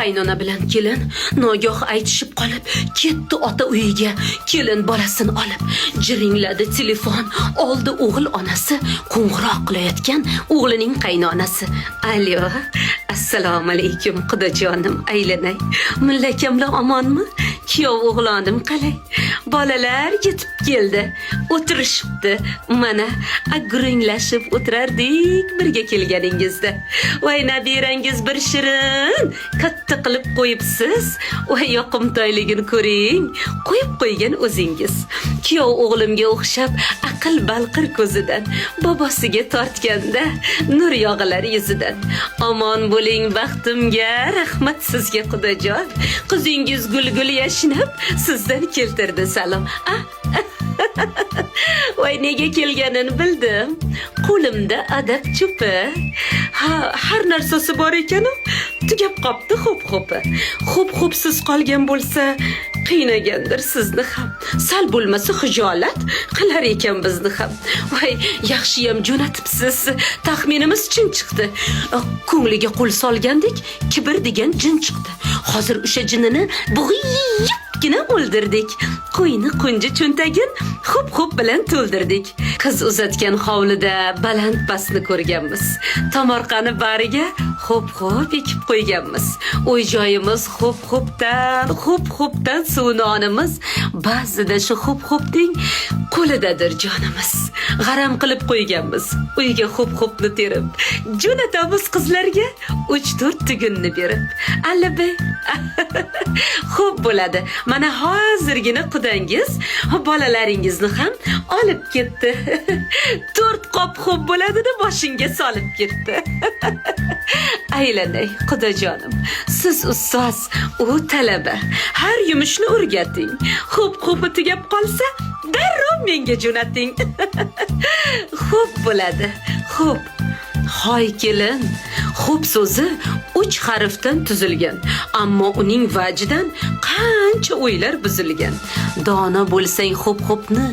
qaynona bilan kelin nogoh aytishib qolib ketdi ota uyiga. Kelin bolasini olib jiringladi telefon. Oldi o'g'il onasi qo'ng'iroq qilayotgan o'g'lining qaynonasi. Alo, assalomu alaykum qudajonim, aylanay. Mullakamlar omonmi? Kuyov o'g'lonim qalay? Bolalar yetib keldi, o'tirishibdi. Mana agringlashib o'tirardik birga kelganingizda. Voy nabirangiz bir shirin katta qilib qo'yibsiz. Voy yoqimtoyligini ko'ring. Qo'yib qo'ygan o'zingiz. Kuyov o'g'limga o'xshab aql balqir ko'zidan, bobosiga tortganda nur yog'ilar yuzidan. Omon bo'ling baxtimga, rahmat sizga qudajon. Qizingiz gul-gul yashnab sizdan keltirdi salom. Voy nega kelganini bildim. Qo'limda adab cho'pi. Har narsasi bor ekan, tugab qopti xo'p-xo'pi. Xo'p-xo'psiz qolgan bo'lsa, qiynagandir sizni ham. Sal bo'lmasa hijolat qilar ekan bizni ham. Voy, yaxshiyam jo'natibsiz. Taxminimiz chin chiqdi. Ko'ngliga qo'l solgandek, kibr degan jin chiqdi. Hozir o'sha jinini bug'iyibgina o'ldirdik. Qo'yni qo'nji cho'ntagin xo'p bilan to'ldirdik. Qiz uzatgan hovlida baland pastni ko'rganmiz. Tomorqani bariga xo'p ekib qo'yganmiz. Uy joyimiz xo'p-xo'pdan suvnonimiz. Ba'zida shu xo'p-xo'pning qo'lidadir jonimiz. G'aram qilib qo'yganmiz. Uyga xo'p-xo'pni terib, jo'natamiz qizlarga 3-4 tugunni berib. Allabay. Xo'p bo'ladi. Mana hozirgina qudangiz bolalaringizni ham olib ketdi. 4 qop xo'p bo'ladi-da boshingga solib ketdi. Aylanay qudajonim, siz ustoz, u talaba. Har yumushni o'rgating. Xo'p tugab qolsa, darrov menga jo'nating. Xo'p bo'ladi. Xo'p. Hoy kelin, xo'p so'zi 3 harfdan tuzilgan, ammo uning vajidan qancha o'ylar buzilgan. Dono bo'lsang xo'pni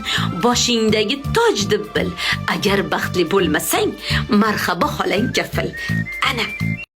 boshingdagi toj deb bil. Agar baxtli bo'lmasang, marhaba xolang kafil. Ana